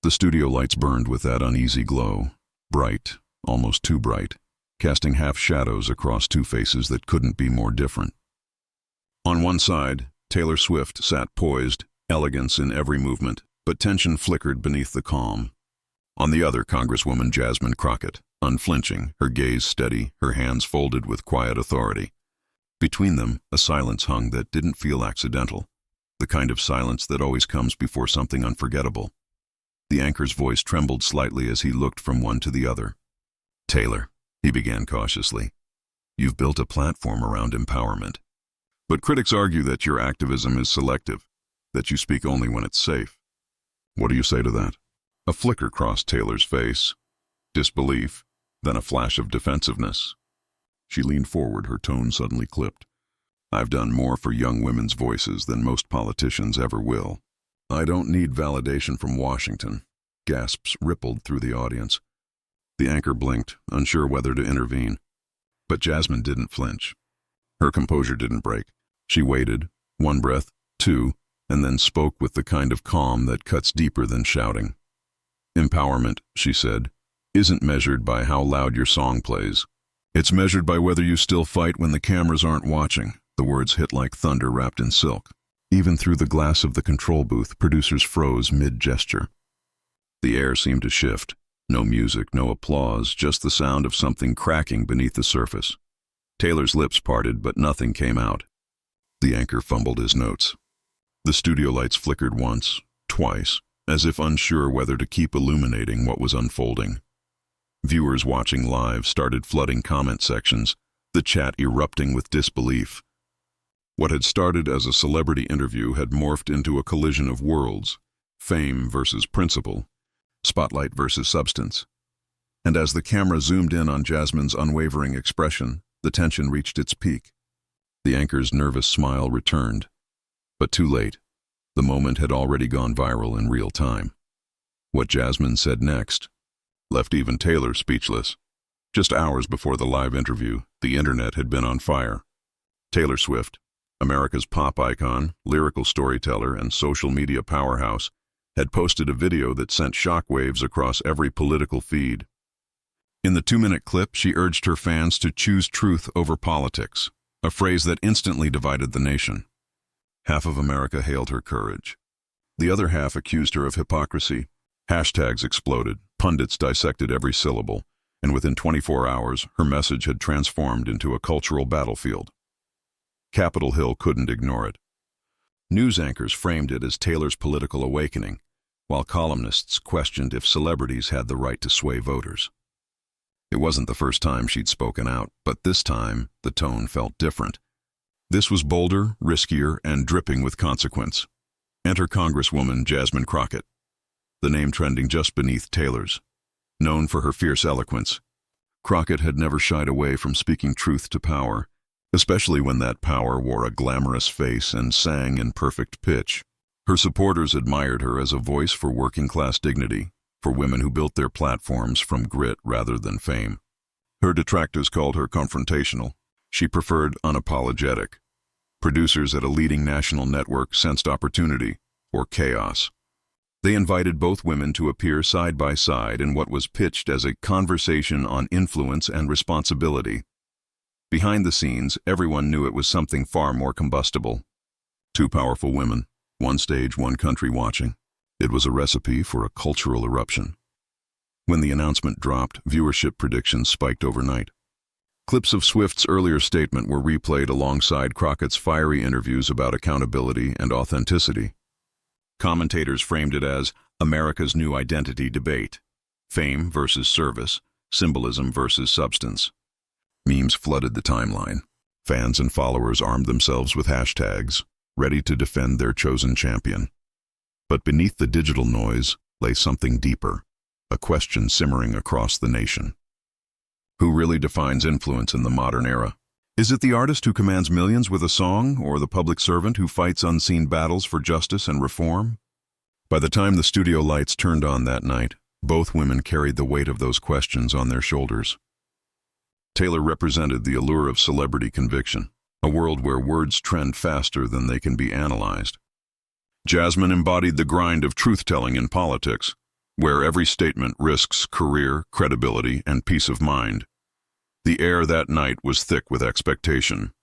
The studio lights burned with that uneasy glow, bright, almost too bright, casting half shadows across two faces that couldn't be more different. On one side, Taylor Swift sat poised, elegance in every movement, but tension flickered beneath the calm. On the other, Congresswoman Jasmine Crockett, unflinching, her gaze steady, her hands folded with quiet authority. Between them, a silence hung that didn't feel accidental, the kind of silence that always comes before something unforgettable. The anchor's voice trembled slightly as he looked from one to the other. "Taylor," he began cautiously, "you've built a platform around empowerment. But critics argue that your activism is selective, that you speak only when it's safe. What do you say to that?" A flicker crossed Taylor's face. Disbelief, then a flash of defensiveness. She leaned forward, her tone suddenly clipped. "I've done more for young women's voices than most politicians ever will. I don't need validation from Washington." Gasps rippled through the audience. The anchor blinked, unsure whether to intervene. But Jasmine didn't flinch. Her composure didn't break. She waited, one breath, two, and then spoke with the kind of calm that cuts deeper than shouting. "Empowerment," she said, "isn't measured by how loud your song plays. It's measured by whether you still fight when the cameras aren't watching." The words hit like thunder wrapped in silk. Even through the glass of the control booth, producers froze mid-gesture. The air seemed to shift. No music, no applause, just the sound of something cracking beneath the surface. Taylor's lips parted, but nothing came out. The anchor fumbled his notes. The studio lights flickered once, twice, as if unsure whether to keep illuminating what was unfolding. Viewers watching live started flooding comment sections, the chat erupting with disbelief. What had started as a celebrity interview had morphed into a collision of worlds, fame versus principle, spotlight versus substance. And as the camera zoomed in on Jasmine's unwavering expression, the tension reached its peak. The anchor's nervous smile returned. But too late. The moment had already gone viral in real time. What Jasmine said next left even Taylor speechless. Just hours before the live interview, the internet had been on fire. Taylor Swift, America's pop icon, lyrical storyteller, and social media powerhouse, had posted a video that sent shockwaves across every political feed. In the 2-minute clip, she urged her fans to choose truth over politics, a phrase that instantly divided the nation. Half of America hailed her courage. The other half accused her of hypocrisy. Hashtags exploded, pundits dissected every syllable, and within 24 hours, her message had transformed into a cultural battlefield. Capitol Hill couldn't ignore it. News anchors framed it as Taylor's political awakening, while columnists questioned if celebrities had the right to sway voters. It wasn't the first time she'd spoken out, but this time, the tone felt different. This was bolder, riskier, and dripping with consequence. Enter Congresswoman Jasmine Crockett, the name trending just beneath Taylor's. Known for her fierce eloquence, Crockett had never shied away from speaking truth to power, especially when that power wore a glamorous face and sang in perfect pitch. Her supporters admired her as a voice for working-class dignity, for women who built their platforms from grit rather than fame. Her detractors called her confrontational. She preferred unapologetic. Producers at a leading national network sensed opportunity, or chaos. They invited both women to appear side by side in what was pitched as a conversation on influence and responsibility. Behind the scenes, everyone knew it was something far more combustible. Two powerful women, one stage, one country watching. It was a recipe for a cultural eruption. When the announcement dropped, viewership predictions spiked overnight. Clips of Swift's earlier statement were replayed alongside Crockett's fiery interviews about accountability and authenticity. Commentators framed it as America's new identity debate, fame versus service, symbolism versus substance. Memes flooded the timeline. Fans and followers armed themselves with hashtags, ready to defend their chosen champion. But beneath the digital noise lay something deeper, a question simmering across the nation. Who really defines influence in the modern era? Is it the artist who commands millions with a song, or the public servant who fights unseen battles for justice and reform? By the time the studio lights turned on that night, both women carried the weight of those questions on their shoulders. Taylor represented the allure of celebrity conviction, a world where words trend faster than they can be analyzed. Jasmine embodied the grind of truth-telling in politics, where every statement risks career, credibility, and peace of mind. The air that night was thick with expectation.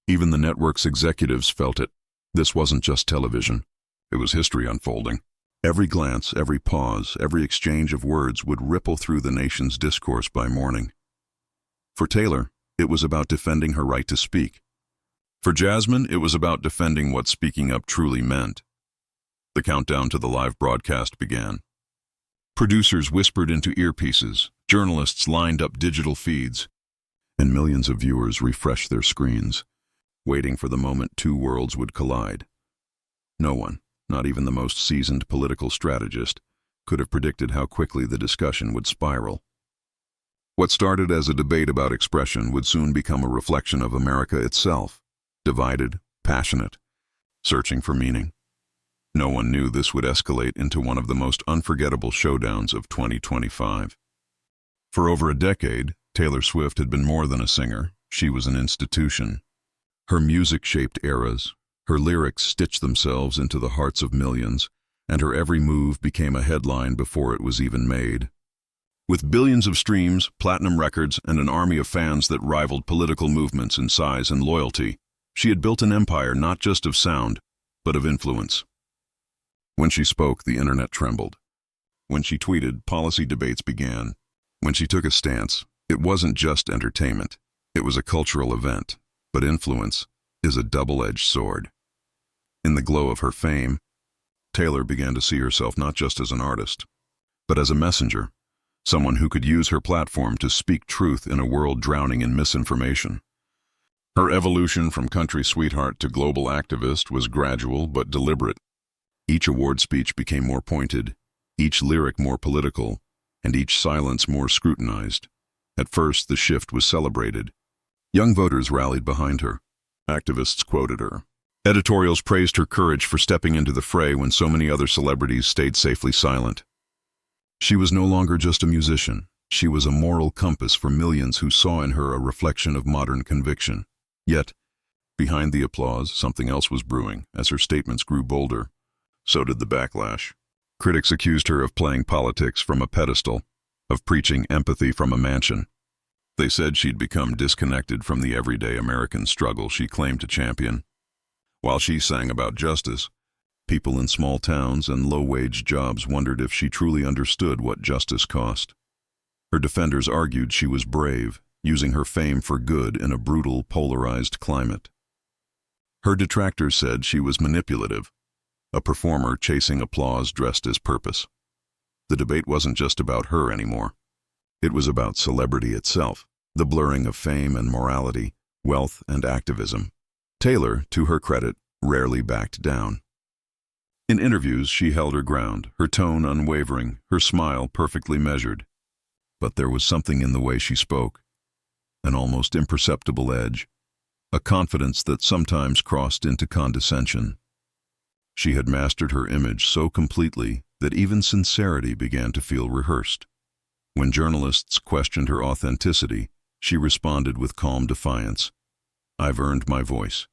Even the network's executives felt it. This wasn't just television. It was history unfolding. Every glance, every pause, every exchange of words would ripple through the nation's discourse by morning. For Taylor, it was about defending her right to speak. For Jasmine, it was about defending what speaking up truly meant. The countdown to the live broadcast began. Producers whispered into earpieces, journalists lined up digital feeds, and millions of viewers refreshed their screens, waiting for the moment two worlds would collide. No one, not even the most seasoned political strategist, could have predicted how quickly the discussion would spiral. What started as a debate about expression would soon become a reflection of America itself, divided, passionate, searching for meaning. No one knew this would escalate into one of the most unforgettable showdowns of 2025. For over a decade, Taylor Swift had been more than a singer. She was an institution. Her music shaped eras. Her lyrics stitched themselves into the hearts of millions, and her every move became a headline before it was even made. With billions of streams, platinum records, and an army of fans that rivaled political movements in size and loyalty, she had built an empire not just of sound, but of influence. When she spoke, the internet trembled. When she tweeted, policy debates began. When she took a stance, it wasn't just entertainment. It was a cultural event. But influence is a double-edged sword. In the glow of her fame, Taylor began to see herself not just as an artist, but as a messenger, someone who could use her platform to speak truth in a world drowning in misinformation. Her evolution from country sweetheart to global activist was gradual but deliberate. Each award speech became more pointed, each lyric more political, and each silence more scrutinized. At first, the shift was celebrated. Young voters rallied behind her. Activists quoted her. Editorials praised her courage for stepping into the fray when so many other celebrities stayed safely silent. She was no longer just a musician. She was a moral compass for millions who saw in her a reflection of modern conviction. Yet, behind the applause, something else was brewing. As her statements grew bolder, so did the backlash. Critics accused her of playing politics from a pedestal, of preaching empathy from a mansion. They said she'd become disconnected from the everyday American struggle she claimed to champion. While she sang about justice, people in small towns and low-wage jobs wondered if she truly understood what justice cost. Her defenders argued she was brave, using her fame for good in a brutal, polarized climate. Her detractors said she was manipulative, a performer chasing applause dressed as purpose. The debate wasn't just about her anymore. It was about celebrity itself, the blurring of fame and morality, wealth and activism. Taylor, to her credit, rarely backed down. In interviews, she held her ground, her tone unwavering, her smile perfectly measured. But there was something in the way she spoke, an almost imperceptible edge, a confidence that sometimes crossed into condescension. She had mastered her image so completely that even sincerity began to feel rehearsed. When journalists questioned her authenticity, she responded with calm defiance. "I've earned my voice,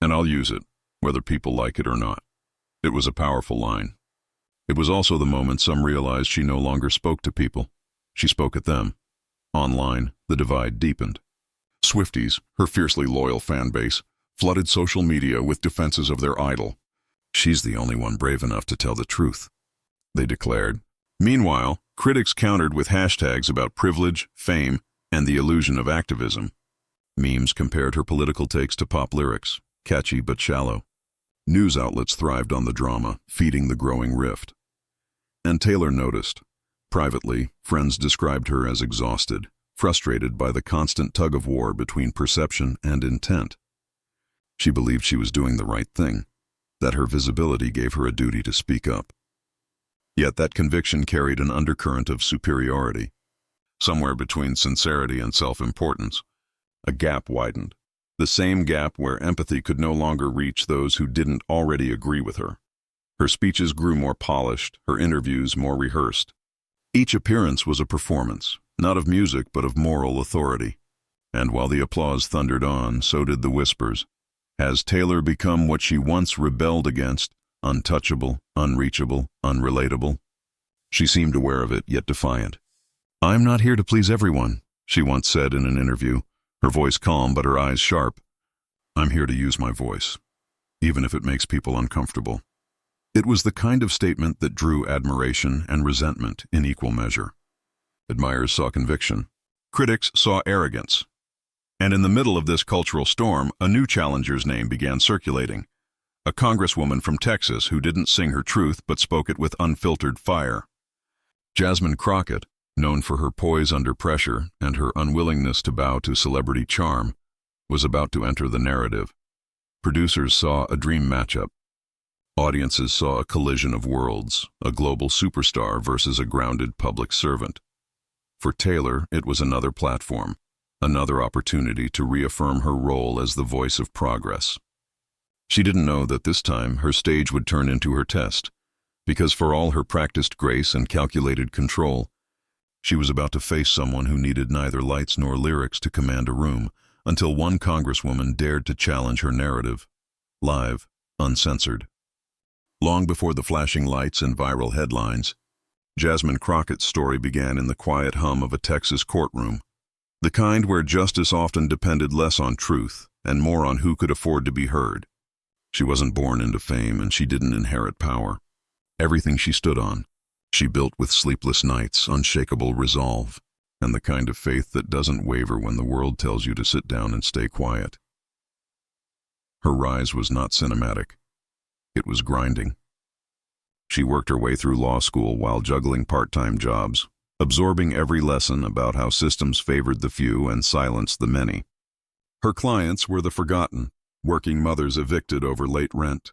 and I'll use it, whether people like it or not." It was a powerful line. It was also the moment some realized she no longer spoke to people. She spoke at them. Online, the divide deepened. Swifties, her fiercely loyal fan base, flooded social media with defenses of their idol. "She's the only one brave enough to tell the truth," they declared. Meanwhile, critics countered with hashtags about privilege, fame, and the illusion of activism. Memes compared her political takes to pop lyrics, catchy but shallow. News outlets thrived on the drama, feeding the growing rift. And Taylor noticed. Privately, friends described her as exhausted, frustrated by the constant tug-of-war between perception and intent. She believed she was doing the right thing, that her visibility gave her a duty to speak up. Yet that conviction carried an undercurrent of superiority. Somewhere between sincerity and self-importance, a gap widened. The same gap where empathy could no longer reach those who didn't already agree with her. Her speeches grew more polished, her interviews more rehearsed. Each appearance was a performance, not of music but of moral authority. And while the applause thundered on, so did the whispers. Has Taylor become what she once rebelled against, untouchable, unreachable, unrelatable? She seemed aware of it, yet defiant. "I'm not here to please everyone," she once said in an interview, her voice calm but her eyes sharp. "I'm here to use my voice, even if it makes people uncomfortable." It was the kind of statement that drew admiration and resentment in equal measure. Admirers saw conviction. Critics saw arrogance. And in the middle of this cultural storm, a new challenger's name began circulating. A congresswoman from Texas who didn't sing her truth but spoke it with unfiltered fire. Jasmine Crockett, known for her poise under pressure and her unwillingness to bow to celebrity charm, was about to enter the narrative. Producers saw a dream matchup. Audiences saw a collision of worlds, a global superstar versus a grounded public servant. For Taylor, it was another platform, another opportunity to reaffirm her role as the voice of progress. She didn't know that this time her stage would turn into her test, because for all her practiced grace and calculated control, she was about to face someone who needed neither lights nor lyrics to command a room, until one congresswoman dared to challenge her narrative, live, uncensored. Long before the flashing lights and viral headlines, Jasmine Crockett's story began in the quiet hum of a Texas courtroom, the kind where justice often depended less on truth and more on who could afford to be heard. She wasn't born into fame, and she didn't inherit power. Everything she stood on, she built with sleepless nights, unshakable resolve, and the kind of faith that doesn't waver when the world tells you to sit down and stay quiet. Her rise was not cinematic. It was grinding. She worked her way through law school while juggling part-time jobs, absorbing every lesson about how systems favored the few and silenced the many. Her clients were the forgotten, working mothers evicted over late rent,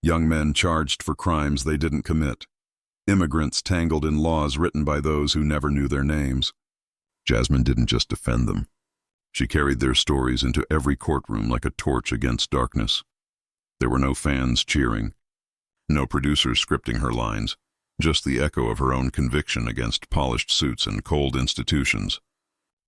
young men charged for crimes they didn't commit, immigrants tangled in laws written by those who never knew their names. Jasmine didn't just defend them. She carried their stories into every courtroom like a torch against darkness. There were no fans cheering, no producers scripting her lines, just the echo of her own conviction against polished suits and cold institutions.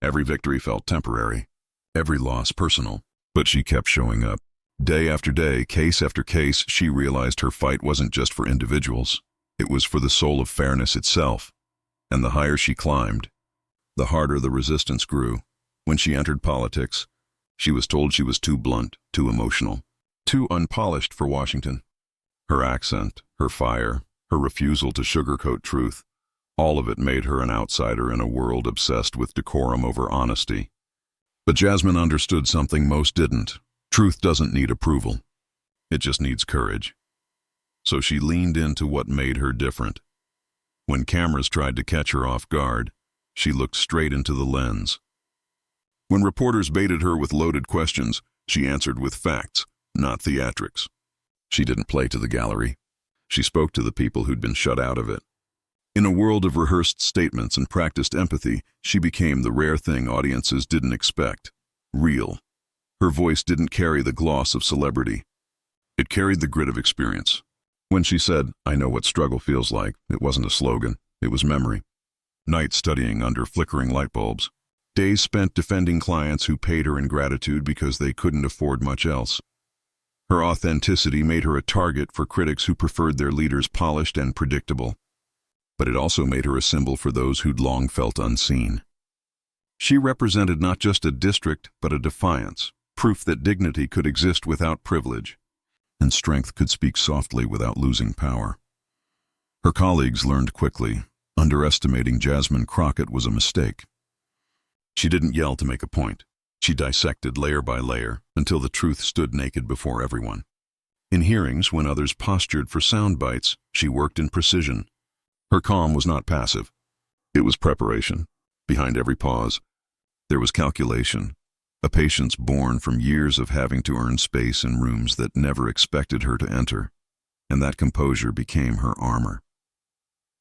Every victory felt temporary, every loss personal, but she kept showing up. Day after day, case after case, she realized her fight wasn't just for individuals. It was for the soul of fairness itself. And the higher she climbed, the harder the resistance grew. When she entered politics, she was told she was too blunt, too emotional, too unpolished for Washington. Her accent, her fire, her refusal to sugarcoat truth, all of it made her an outsider in a world obsessed with decorum over honesty. But Jasmine understood something most didn't. Truth doesn't need approval. It just needs courage. So she leaned into what made her different. When cameras tried to catch her off guard, she looked straight into the lens. When reporters baited her with loaded questions, she answered with facts, not theatrics. She didn't play to the gallery. She spoke to the people who'd been shut out of it. In a world of rehearsed statements and practiced empathy, she became the rare thing audiences didn't expect. Real. Her voice didn't carry the gloss of celebrity. It carried the grit of experience. When she said, "I know what struggle feels like," it wasn't a slogan, it was memory. Nights studying under flickering light bulbs. Days spent defending clients who paid her in gratitude because they couldn't afford much else. Her authenticity made her a target for critics who preferred their leaders polished and predictable. But it also made her a symbol for those who'd long felt unseen. She represented not just a district, but a defiance, proof that dignity could exist without privilege, and strength could speak softly without losing power. Her colleagues learned quickly. Underestimating Jasmine Crockett was a mistake. She didn't yell to make a point. She dissected layer by layer until the truth stood naked before everyone. In hearings, when others postured for sound bites, she worked in precision. Her calm was not passive. It was preparation. Behind every pause, there was calculation, a patience born from years of having to earn space in rooms that never expected her to enter, and that composure became her armor.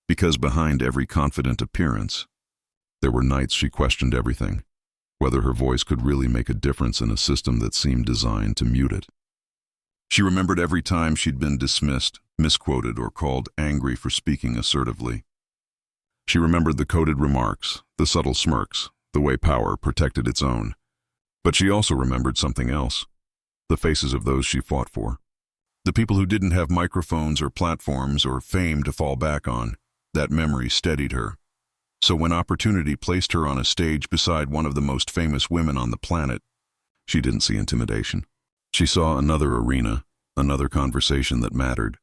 Because behind every confident appearance, there were nights she questioned everything, whether her voice could really make a difference in a system that seemed designed to mute it. She remembered every time she'd been dismissed, misquoted, or called angry for speaking assertively. She remembered the coded remarks, the subtle smirks, the way power protected its own. But she also remembered something else, the faces of those she fought for. The people who didn't have microphones or platforms or fame to fall back on. That memory steadied her. So when opportunity placed her on a stage beside one of the most famous women on the planet, she didn't see intimidation. She saw another arena, another conversation that mattered.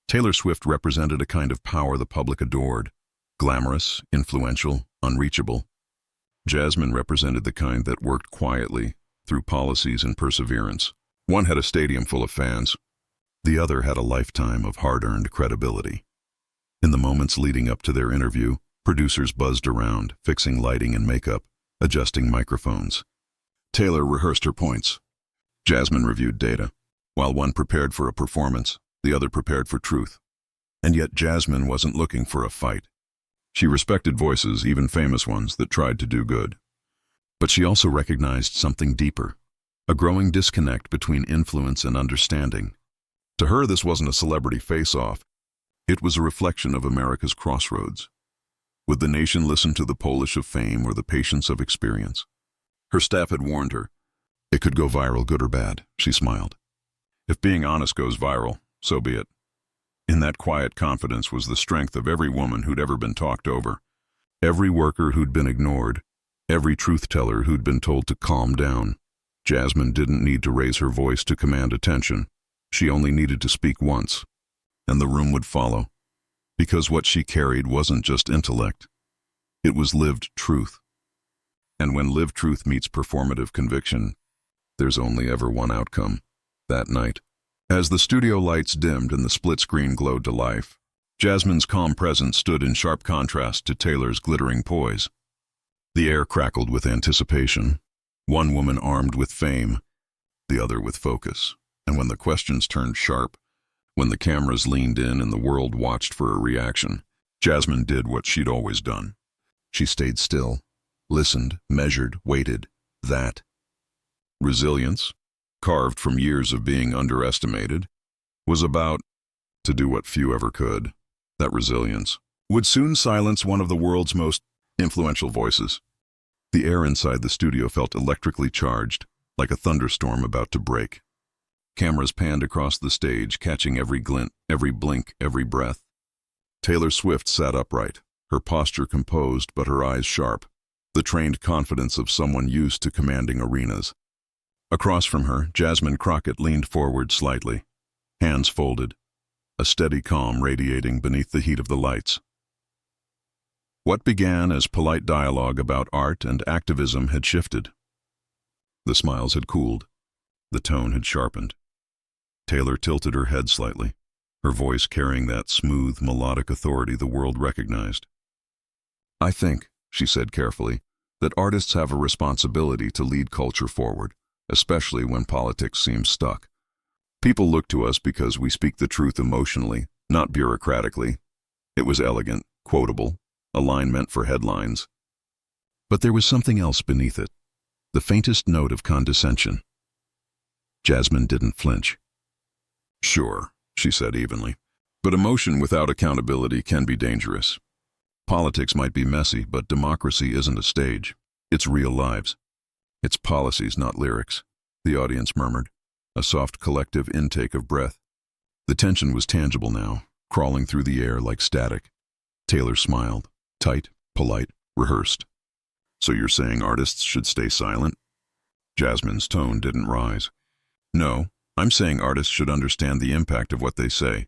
Taylor Swift represented a kind of power the public adored. Glamorous, influential, unreachable. Jasmine represented the kind that worked quietly, through policies and perseverance. One had a stadium full of fans. The other had a lifetime of hard-earned credibility. In the moments leading up to their interview, producers buzzed around, fixing lighting and makeup, adjusting microphones. Taylor rehearsed her points. Jasmine reviewed data. While one prepared for a performance, the other prepared for truth. And yet Jasmine wasn't looking for a fight. She respected voices, even famous ones, that tried to do good. But she also recognized something deeper, a growing disconnect between influence and understanding. To her, this wasn't a celebrity face-off. It was a reflection of America's crossroads. Would the nation listen to the Polish of fame or the patience of experience? Her staff had warned her. It could go viral, good or bad, she smiled. If being honest goes viral, so be it. In that quiet confidence was the strength of every woman who'd ever been talked over, every worker who'd been ignored, every truth-teller who'd been told to calm down. Jasmine didn't need to raise her voice to command attention. She only needed to speak once, and the room would follow. Because what she carried wasn't just intellect. It was lived truth. And when lived truth meets performative conviction, there's only ever one outcome. That night, as the studio lights dimmed and the split screen glowed to life, Jasmine's calm presence stood in sharp contrast to Taylor's glittering poise. The air crackled with anticipation, one woman armed with fame, the other with focus. And when the questions turned sharp, when the cameras leaned in and the world watched for a reaction, Jasmine did what she'd always done. She stayed still, listened, measured, waited. That resilience, carved from years of being underestimated, was about to do what few ever could. That resilience would soon silence one of the world's most influential voices. The air inside the studio felt electrically charged, like a thunderstorm about to break. Cameras panned across the stage, catching every glint, every blink, every breath. Taylor Swift sat upright, her posture composed but her eyes sharp, the trained confidence of someone used to commanding arenas. Across from her, Jasmine Crockett leaned forward slightly, hands folded, a steady calm radiating beneath the heat of the lights. What began as polite dialogue about art and activism had shifted. The smiles had cooled, the tone had sharpened. Taylor tilted her head slightly, her voice carrying that smooth, melodic authority the world recognized. "I think," she said carefully, "that artists have a responsibility to lead culture forward, especially when politics seems stuck. People look to us because we speak the truth emotionally, not bureaucratically." It was elegant, quotable, a line meant for headlines. But there was something else beneath it, the faintest note of condescension. Jasmine didn't flinch. "Sure," she said evenly, "but emotion without accountability can be dangerous. Politics might be messy, but democracy isn't a stage. It's real lives. It's policies, not lyrics." The audience murmured, a soft collective intake of breath. The tension was tangible now, crawling through the air like static. Taylor smiled, tight, polite, rehearsed. "So you're saying artists should stay silent?" Jasmine's tone didn't rise. "No, I'm saying artists should understand the impact of what they say,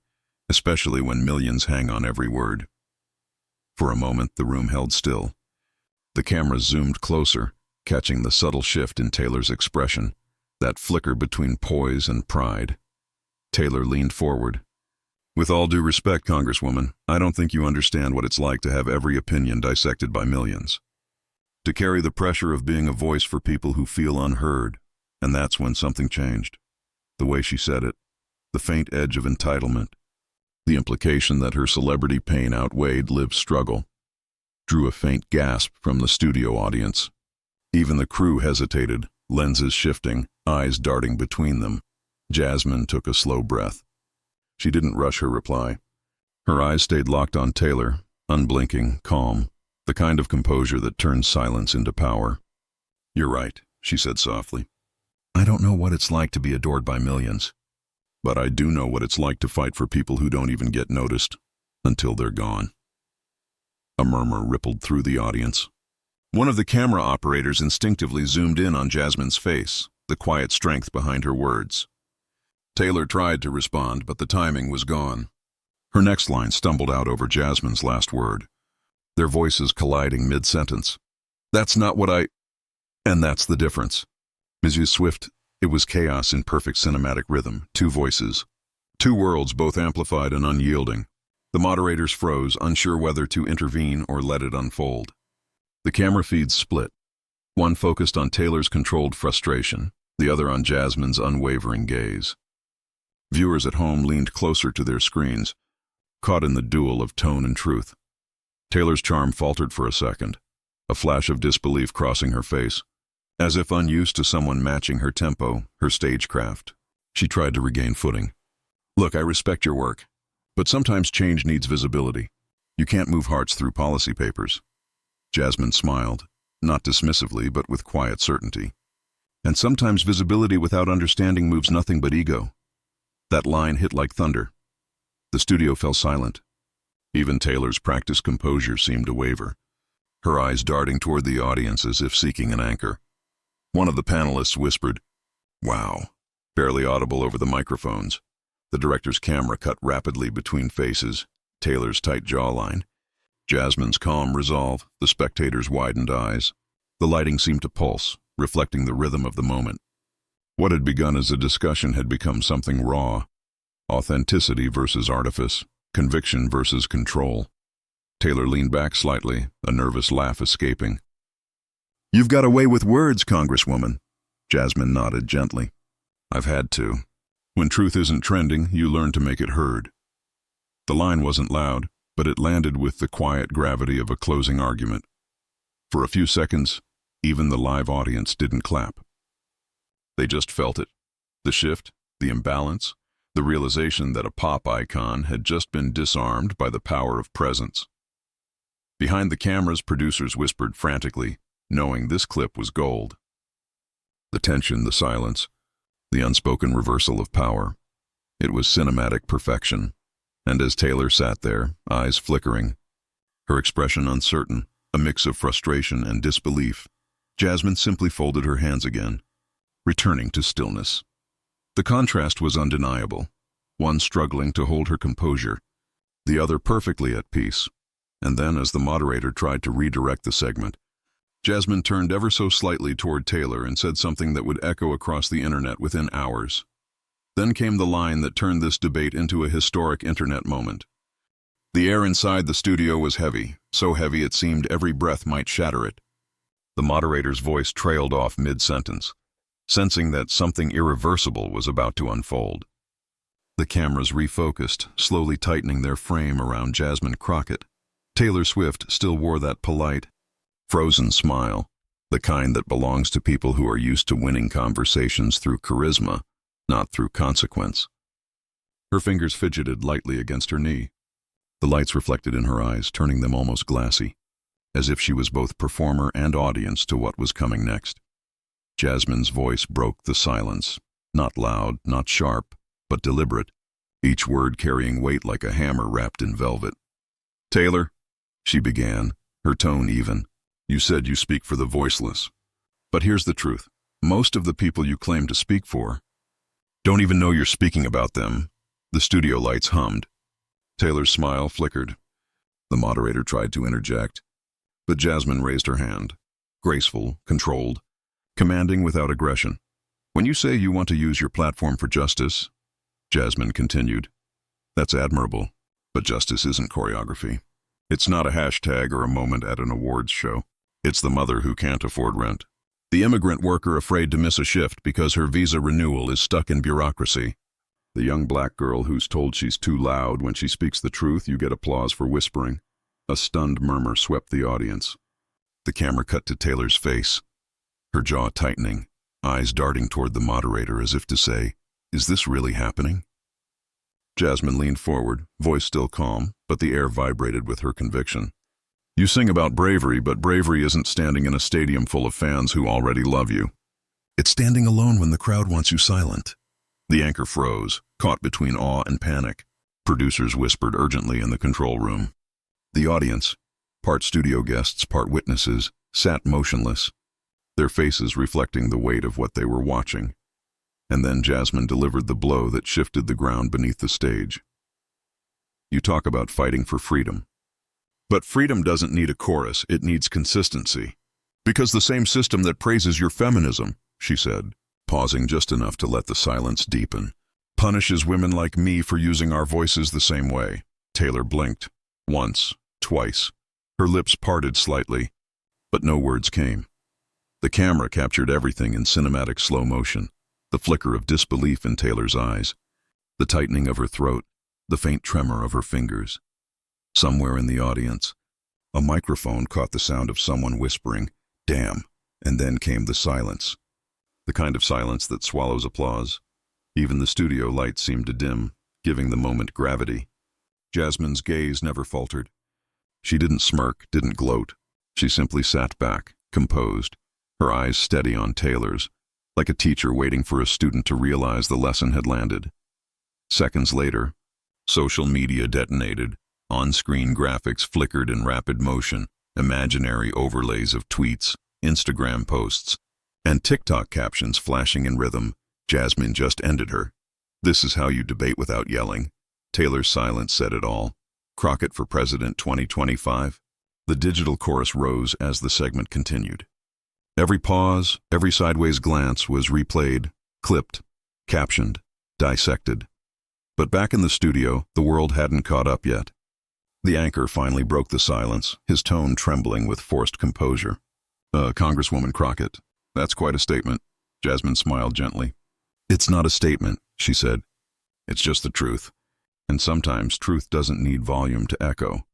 especially when millions hang on every word." For a moment, the room held still. The cameras zoomed closer, catching the subtle shift in Taylor's expression, that flicker between poise and pride. Taylor leaned forward. "With all due respect, Congresswoman, I don't think you understand what it's like to have every opinion dissected by millions. To carry the pressure of being a voice for people who feel unheard." And that's when something changed. The way she said it, the faint edge of entitlement, the implication that her celebrity pain outweighed lived struggle, drew a faint gasp from the studio audience. Even the crew hesitated, lenses shifting, eyes darting between them. Jasmine took a slow breath. She didn't rush her reply. Her eyes stayed locked on Taylor, unblinking, calm, the kind of composure that turns silence into power. "You're right," she said softly. "I don't know what it's like to be adored by millions, but I do know what it's like to fight for people who don't even get noticed until they're gone." A murmur rippled through the audience. One of the camera operators instinctively zoomed in on Jasmine's face, the quiet strength behind her words. Taylor tried to respond, but the timing was gone. Her next line stumbled out over Jasmine's last word, their voices colliding mid-sentence. "That's not what I—" And that's the difference. Mrs. Swift, it was chaos in perfect cinematic rhythm, two voices. Two worlds, both amplified and unyielding. The moderators froze, unsure whether to intervene or let it unfold. The camera feeds split. One focused on Taylor's controlled frustration, the other on Jasmine's unwavering gaze. Viewers at home leaned closer to their screens, caught in the duel of tone and truth. Taylor's charm faltered for a second, a flash of disbelief crossing her face. As if unused to someone matching her tempo, her stagecraft, she tried to regain footing. "Look, I respect your work, but sometimes change needs visibility. You can't move hearts through policy papers." Jasmine smiled, not dismissively, but with quiet certainty. "And sometimes visibility without understanding moves nothing but ego." That line hit like thunder. The studio fell silent. Even Taylor's practiced composure seemed to waver, her eyes darting toward the audience as if seeking an anchor. One of the panelists whispered, "Wow," barely audible over the microphones. The director's camera cut rapidly between faces, Taylor's tight jawline, Jasmine's calm resolve, the spectators' widened eyes. The lighting seemed to pulse, reflecting the rhythm of the moment. What had begun as a discussion had become something raw. Authenticity versus artifice, conviction versus control. Taylor leaned back slightly, a nervous laugh escaping. "You've got a way with words, Congresswoman." Jasmine nodded gently. "I've had to. When truth isn't trending, you learn to make it heard." The line wasn't loud, but it landed with the quiet gravity of a closing argument. For a few seconds, even the live audience didn't clap. They just felt it. The shift, the imbalance, the realization that a pop icon had just been disarmed by the power of presence. Behind the cameras, producers whispered frantically, knowing this clip was gold. The tension, the silence, the unspoken reversal of power. It was cinematic perfection. And as Taylor sat there, eyes flickering, her expression uncertain, a mix of frustration and disbelief, Jasmine simply folded her hands again, returning to stillness. The contrast was undeniable, one struggling to hold her composure, the other perfectly at peace. And then, as the moderator tried to redirect the segment, Jasmine turned ever so slightly toward Taylor and said something that would echo across the internet within hours. Then came the line that turned this debate into a historic internet moment. The air inside the studio was heavy, so heavy it seemed every breath might shatter it. The moderator's voice trailed off mid-sentence, sensing that something irreversible was about to unfold. The cameras refocused, slowly tightening their frame around Jasmine Crockett. Taylor Swift still wore that polite, frozen smile, the kind that belongs to people who are used to winning conversations through charisma, not through consequence. Her fingers fidgeted lightly against her knee. The lights reflected in her eyes, turning them almost glassy, as if she was both performer and audience to what was coming next. Jasmine's voice broke the silence, not loud, not sharp, but deliberate, each word carrying weight like a hammer wrapped in velvet. "Taylor," she began, her tone even, "you said you speak for the voiceless. But here's the truth. Most of the people you claim to speak for don't even know you're speaking about them." The studio lights hummed. Taylor's smile flickered. The moderator tried to interject, but Jasmine raised her hand, graceful, controlled, commanding without aggression. "When you say you want to use your platform for justice," Jasmine continued, "that's admirable, but justice isn't choreography. It's not a hashtag or a moment at an awards show. It's the mother who can't afford rent, the immigrant worker afraid to miss a shift because her visa renewal is stuck in bureaucracy, the young black girl who's told she's too loud when she speaks the truth. You get applause for whispering." A stunned murmur swept the audience. The camera cut to Taylor's face, her jaw tightening, eyes darting toward the moderator as if to say, "Is this really happening?" Jasmine leaned forward, voice still calm, but the air vibrated with her conviction. "You sing about bravery, but bravery isn't standing in a stadium full of fans who already love you. It's standing alone when the crowd wants you silent." The anchor froze, caught between awe and panic. Producers whispered urgently in the control room. The audience, part studio guests, part witnesses, sat motionless, their faces reflecting the weight of what they were watching. And then Jasmine delivered the blow that shifted the ground beneath the stage. You talk about fighting for freedom. But freedom doesn't need a chorus, it needs consistency. Because the same system that praises your feminism, she said, pausing just enough to let the silence deepen, punishes women like me for using our voices the same way. Taylor blinked. Once, twice. Her lips parted slightly, but no words came. The camera captured everything in cinematic slow motion, the flicker of disbelief in Taylor's eyes, the tightening of her throat, the faint tremor of her fingers. Somewhere in the audience, a microphone caught the sound of someone whispering, "Damn," and then came the silence. The kind of silence that swallows applause. Even the studio lights seemed to dim, giving the moment gravity. Jasmine's gaze never faltered. She didn't smirk, didn't gloat. She simply sat back, composed, her eyes steady on Taylor's, like a teacher waiting for a student to realize the lesson had landed. Seconds later, social media detonated. On-screen graphics flickered in rapid motion, imaginary overlays of tweets, Instagram posts, and TikTok captions flashing in rhythm. Jasmine just ended her. "This is how you debate without yelling." Taylor's silence said it all. Crockett for President 2025. The digital chorus rose as the segment continued. Every pause, every sideways glance was replayed, clipped, captioned, dissected. But back in the studio, the world hadn't caught up yet. The anchor finally broke the silence, his tone trembling with forced composure. Congresswoman Crockett, that's quite a statement." Jasmine smiled gently. "It's not a statement," she said. "It's just the truth. And sometimes truth doesn't need volume to echo."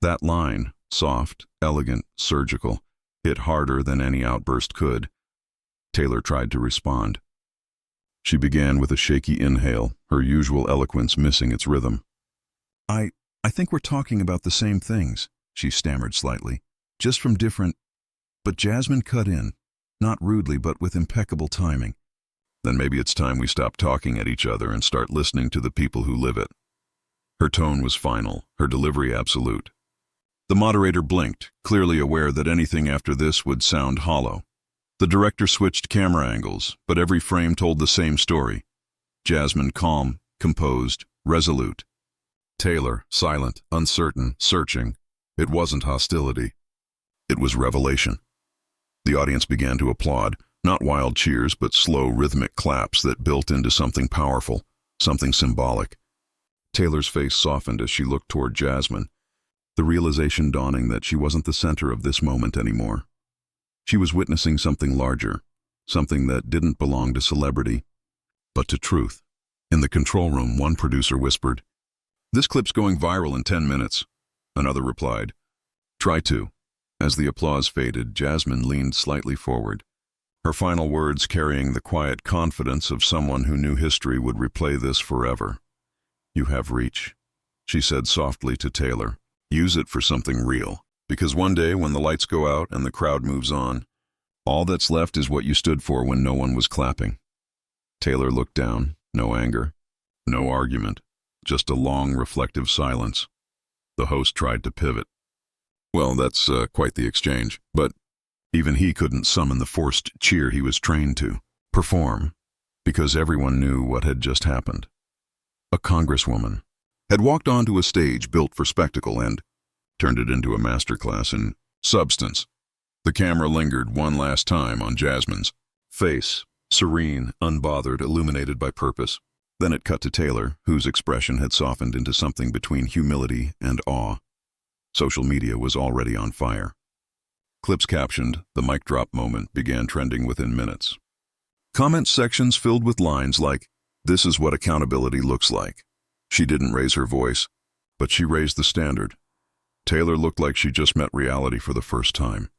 That line, soft, elegant, surgical, hit harder than any outburst could. Taylor tried to respond. She began with a shaky inhale, her usual eloquence missing its rhythm. I think we're talking about the same things," she stammered slightly, "just from different—" But Jasmine cut in, not rudely but with impeccable timing. "Then maybe it's time we stop talking at each other and start listening to the people who live it." Her tone was final, her delivery absolute. The moderator blinked, clearly aware that anything after this would sound hollow. The director switched camera angles, but every frame told the same story. Jasmine calm, composed, resolute. Taylor silent, uncertain, searching. It wasn't hostility. It was revelation. The audience began to applaud, not wild cheers but slow rhythmic claps that built into something powerful, something symbolic. Taylor's face softened as she looked toward Jasmine, the realization dawning that she wasn't the center of this moment anymore. She was witnessing something larger, something that didn't belong to celebrity, but to truth. In the control room, one producer whispered, "This clip's going viral in 10 minutes. Another replied, "Try to." As the applause faded, Jasmine leaned slightly forward, her final words carrying the quiet confidence of someone who knew history would replay this forever. "You have reach," she said softly to Taylor. "Use it for something real, because one day when the lights go out and the crowd moves on, all that's left is what you stood for when no one was clapping." Taylor looked down, no anger, no argument. Just a long, reflective silence. The host tried to pivot. "Well, that's quite the exchange," but even he couldn't summon the forced cheer he was trained to perform, because everyone knew what had just happened. A congresswoman had walked onto a stage built for spectacle and turned it into a masterclass in substance. The camera lingered one last time on Jasmine's face, serene, unbothered, illuminated by purpose. Then it cut to Taylor, whose expression had softened into something between humility and awe. Social media was already on fire. Clips captioned, the mic drop moment began trending within minutes. Comment sections filled with lines like, "This is what accountability looks like." She didn't raise her voice, but she raised the standard. Taylor looked like she just met reality for the first time.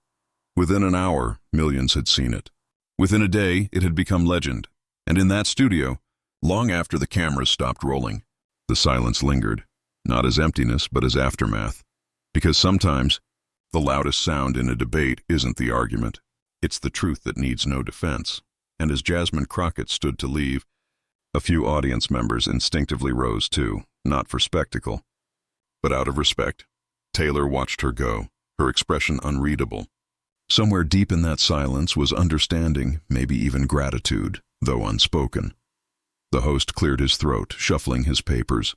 Within an hour, millions had seen it. Within a day, it had become legend. And in that studio, long after the cameras stopped rolling, the silence lingered, not as emptiness but as aftermath. Because sometimes, the loudest sound in a debate isn't the argument. It's the truth that needs no defense. And as Jasmine Crockett stood to leave, a few audience members instinctively rose too, not for spectacle, but out of respect. Taylor watched her go, her expression unreadable. Somewhere deep in that silence was understanding, maybe even gratitude, though unspoken. The host cleared his throat, shuffling his papers.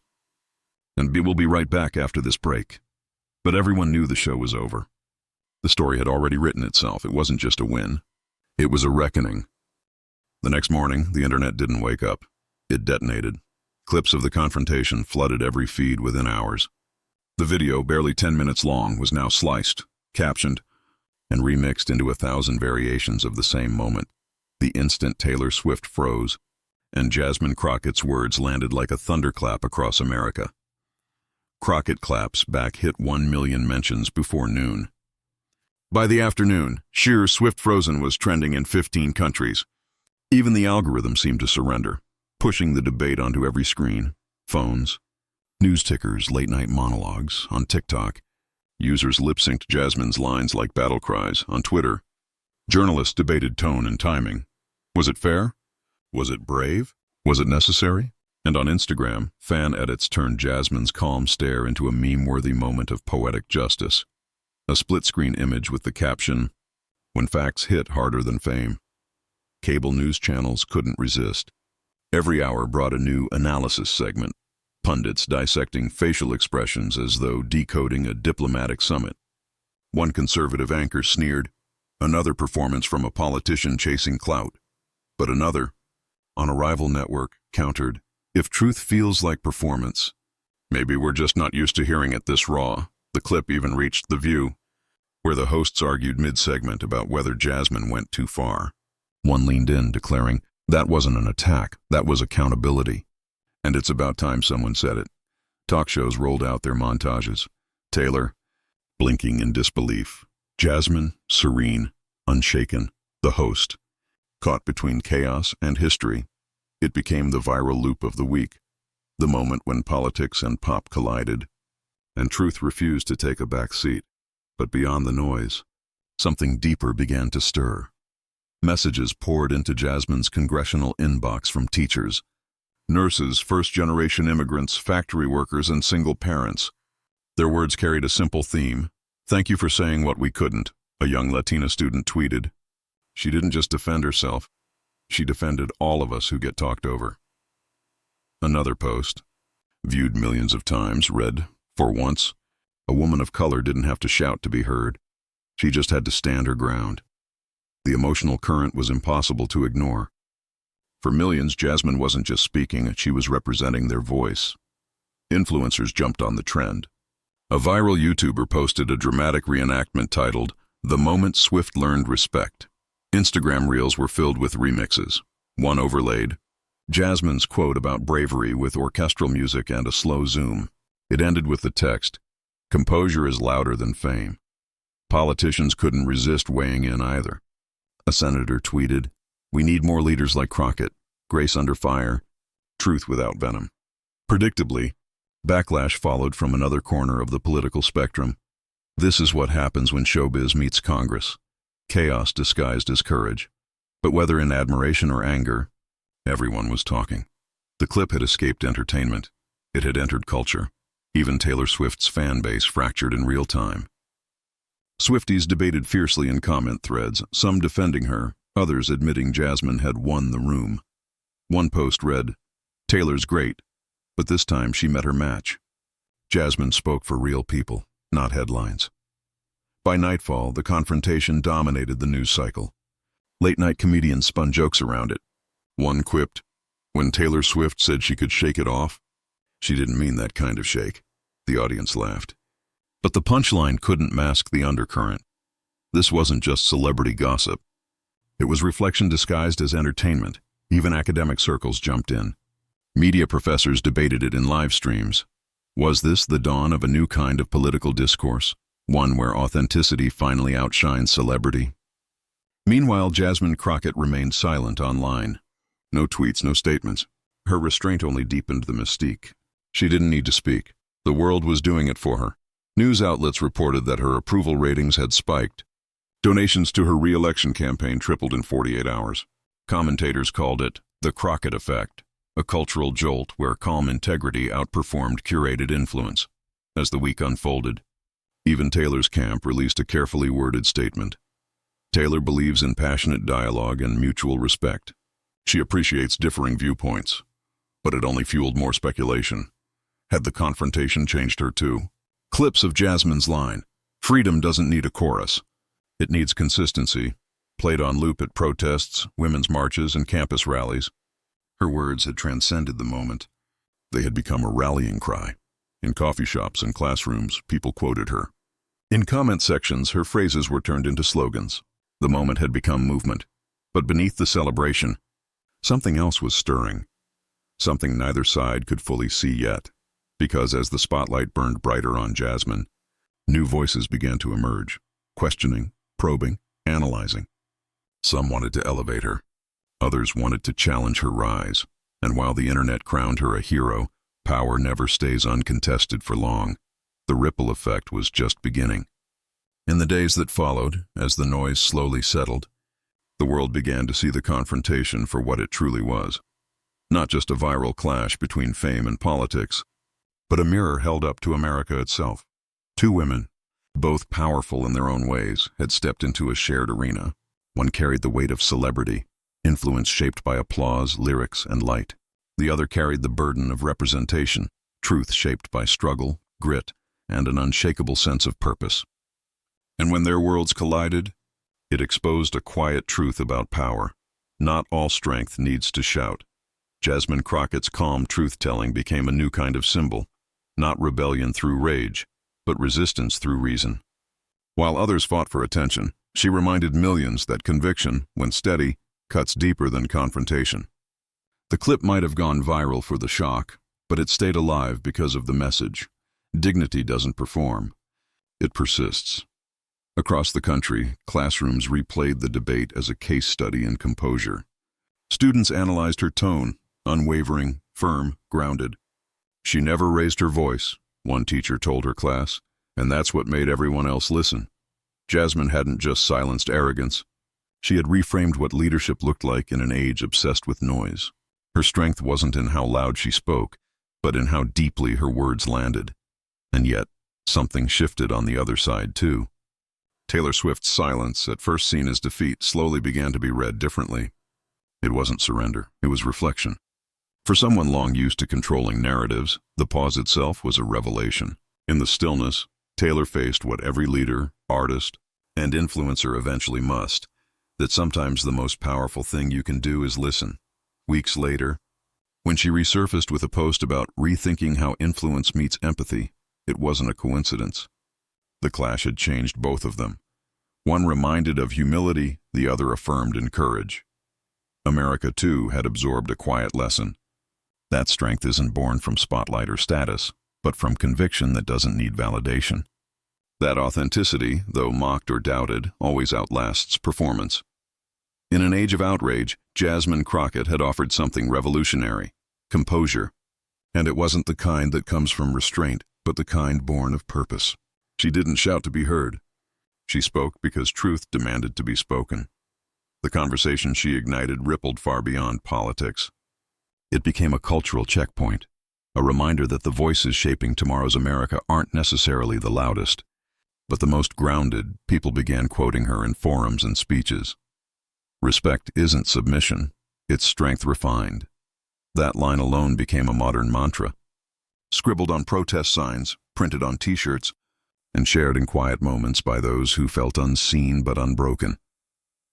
"And we'll be right back after this break." But everyone knew the show was over. The story had already written itself. It wasn't just a win. It was a reckoning. The next morning, the internet didn't wake up. It detonated. Clips of the confrontation flooded every feed within hours. The video, barely 10 minutes long, was now sliced, captioned, and remixed into 1,000 variations of the same moment. The instant Taylor Swift froze, and Jasmine Crockett's words landed like a thunderclap across America. Crockett claps back hit 1 million mentions before noon. By the afternoon, sheer Swift Frozen was trending in 15 countries. Even the algorithm seemed to surrender, pushing the debate onto every screen, phones, news tickers, late-night monologues. On TikTok, users lip-synced Jasmine's lines like battle cries. On Twitter, journalists debated tone and timing. Was it fair? Was it brave? Was it necessary? And on Instagram, fan edits turned Jasmine's calm stare into a meme-worthy moment of poetic justice. A split-screen image with the caption, "When facts hit harder than fame." Cable news channels couldn't resist. Every hour brought a new analysis segment, pundits dissecting facial expressions as though decoding a diplomatic summit. One conservative anchor sneered, another performance from a politician chasing clout. But another, on a rival network, countered, "If truth feels like performance, maybe we're just not used to hearing it this raw." The clip even reached The View, where the hosts argued mid-segment about whether Jasmine went too far. One leaned in, declaring, "That wasn't an attack, that was accountability." And it's about time someone said it. Talk shows rolled out their montages. Taylor, blinking in disbelief. Jasmine, serene, unshaken. The host, caught between chaos and history. It became the viral loop of the week, the moment when politics and pop collided, and truth refused to take a back seat. But beyond the noise, something deeper began to stir. Messages poured into Jasmine's congressional inbox from teachers, nurses, first-generation immigrants, factory workers, and single parents. Their words carried a simple theme. "Thank you for saying what we couldn't," a young Latina student tweeted. She didn't just defend herself. She defended all of us who get talked over. Another post, viewed millions of times, read, "For once, a woman of color didn't have to shout to be heard. She just had to stand her ground." The emotional current was impossible to ignore. For millions, Jasmine wasn't just speaking, she was representing their voice. Influencers jumped on the trend. A viral YouTuber posted a dramatic reenactment titled, "The Moment Swift Learned Respect." Instagram reels were filled with remixes. One overlaid Jasmine's quote about bravery with orchestral music and a slow zoom. It ended with the text, "Composure is louder than fame." Politicians couldn't resist weighing in either. A senator tweeted, "We need more leaders like Crockett, grace under fire, truth without venom." Predictably, backlash followed from another corner of the political spectrum. This is what happens when showbiz meets Congress. Chaos disguised as courage. But whether in admiration or anger, everyone was talking. The clip had escaped entertainment. It had entered culture. Even Taylor Swift's fan base fractured in real time. Swifties debated fiercely in comment threads, some defending her, others admitting Jasmine had won the room. One post read, "Taylor's great, but this time she met her match." Jasmine spoke for real people, not headlines. By nightfall, the confrontation dominated the news cycle. Late-night comedians spun jokes around it. One quipped, "When Taylor Swift said she could shake it off, she didn't mean that kind of shake." The audience laughed. But the punchline couldn't mask the undercurrent. This wasn't just celebrity gossip. It was reflection disguised as entertainment. Even academic circles jumped in. Media professors debated it in live streams. Was this the dawn of a new kind of political discourse? One where authenticity finally outshines celebrity? Meanwhile, Jasmine Crockett remained silent online. No tweets, no statements. Her restraint only deepened the mystique. She didn't need to speak. The world was doing it for her. News outlets reported that her approval ratings had spiked. Donations to her re-election campaign tripled in 48 hours. Commentators called it the Crockett effect, a cultural jolt where calm integrity outperformed curated influence. As the week unfolded, Even Taylor's camp released a carefully worded statement. Taylor believes in passionate dialogue and mutual respect. She appreciates differing viewpoints, but it only fueled more speculation. Had the confrontation changed her too? Clips of Jasmine's line, "Freedom doesn't need a chorus. It needs consistency," played on loop at protests, women's marches, and campus rallies. Her words had transcended the moment. They had become a rallying cry. In coffee shops and classrooms, people quoted her. In comment sections, her phrases were turned into slogans. The moment had become movement. But beneath the celebration, something else was stirring. Something neither side could fully see yet. Because as the spotlight burned brighter on Jasmine, new voices began to emerge, questioning, probing, analyzing. Some wanted to elevate her. Others wanted to challenge her rise. And while the internet crowned her a hero, power never stays uncontested for long. The ripple effect was just beginning. In the days that followed, as the noise slowly settled, the world began to see the confrontation for what it truly was. Not just a viral clash between fame and politics, but a mirror held up to America itself. Two women, both powerful in their own ways, had stepped into a shared arena. One carried the weight of celebrity, influence shaped by applause, lyrics, and light. The other carried the burden of representation, truth shaped by struggle, grit, and an unshakable sense of purpose. And when their worlds collided, it exposed a quiet truth about power. Not all strength needs to shout. Jasmine Crockett's calm truth-telling became a new kind of symbol. Not rebellion through rage, but resistance through reason. While others fought for attention, she reminded millions that conviction, when steady, cuts deeper than confrontation. The clip might have gone viral for the shock, but it stayed alive because of the message. Dignity doesn't perform. It persists. Across the country, classrooms replayed the debate as a case study in composure. Students analyzed her tone, unwavering, firm, grounded. She never raised her voice, one teacher told her class, and that's what made everyone else listen. Jasmine hadn't just silenced arrogance. She had reframed what leadership looked like in an age obsessed with noise. Her strength wasn't in how loud she spoke, but in how deeply her words landed. And yet, something shifted on the other side, too. Taylor Swift's silence, at first seen as defeat, slowly began to be read differently. It wasn't surrender, it was reflection. For someone long used to controlling narratives, the pause itself was a revelation. In the stillness, Taylor faced what every leader, artist, and influencer eventually must, that sometimes the most powerful thing you can do is listen. Weeks later, when she resurfaced with a post about rethinking how influence meets empathy, it wasn't a coincidence. The clash had changed both of them. One reminded of humility, the other affirmed in courage. America, too, had absorbed a quiet lesson. That strength isn't born from spotlight or status, but from conviction that doesn't need validation. That authenticity, though mocked or doubted, always outlasts performance. In an age of outrage, Jasmine Crockett had offered something revolutionary: composure. And it wasn't the kind that comes from restraint, but the kind born of purpose. She didn't shout to be heard. She spoke because truth demanded to be spoken. The conversation she ignited rippled far beyond politics. It became a cultural checkpoint, a reminder that the voices shaping tomorrow's America aren't necessarily the loudest, but the most grounded. People began quoting her in forums and speeches. Respect isn't submission, it's strength refined. That line alone became a modern mantra, scribbled on protest signs, printed on t-shirts, and shared in quiet moments by those who felt unseen but unbroken.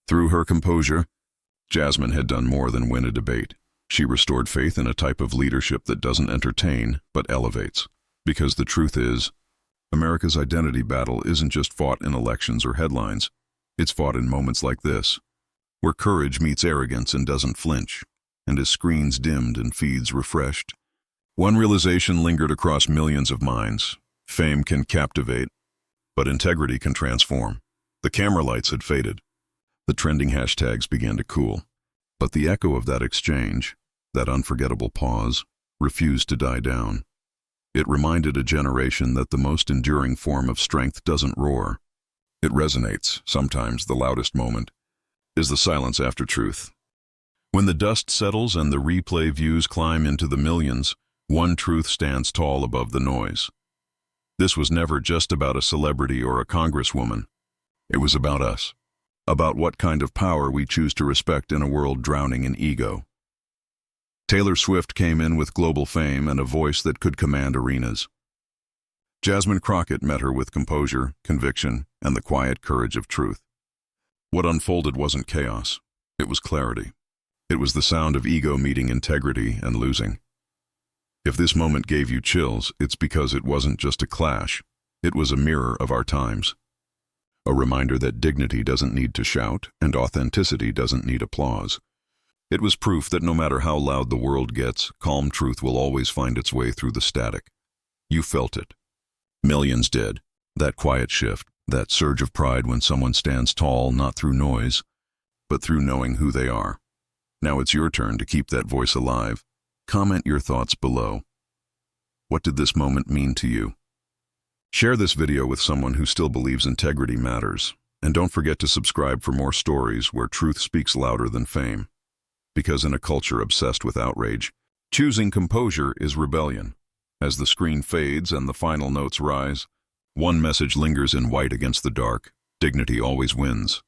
Through her composure, Jasmine had done more than win a debate. She restored faith in a type of leadership that doesn't entertain, but elevates. Because the truth is, America's identity battle isn't just fought in elections or headlines. It's fought in moments like this, where courage meets arrogance and doesn't flinch, and as screens dimmed and feeds refreshed. One realization lingered across millions of minds. Fame can captivate, but integrity can transform. The camera lights had faded. The trending hashtags began to cool. But the echo of that exchange, that unforgettable pause, refused to die down. It reminded a generation that the most enduring form of strength doesn't roar. It resonates. Sometimes the loudest moment is the silence after truth. When the dust settles and the replay views climb into the millions, one truth stands tall above the noise. This was never just about a celebrity or a congresswoman. It was about us. About what kind of power we choose to respect in a world drowning in ego. Taylor Swift came in with global fame and a voice that could command arenas. Jasmine Crockett met her with composure, conviction, and the quiet courage of truth. What unfolded wasn't chaos. It was clarity. It was the sound of ego meeting integrity and losing. If this moment gave you chills, it's because it wasn't just a clash. It was a mirror of our times. A reminder that dignity doesn't need to shout and authenticity doesn't need applause. It was proof that no matter how loud the world gets, calm truth will always find its way through the static. You felt it. Millions did. That quiet shift, that surge of pride when someone stands tall, not through noise, but through knowing who they are. Now it's your turn to keep that voice alive. Comment your thoughts below. What did this moment mean to you? Share this video with someone who still believes integrity matters. And don't forget to subscribe for more stories where truth speaks louder than fame. Because in a culture obsessed with outrage, choosing composure is rebellion. As the screen fades and the final notes rise, one message lingers in white against the dark: dignity always wins.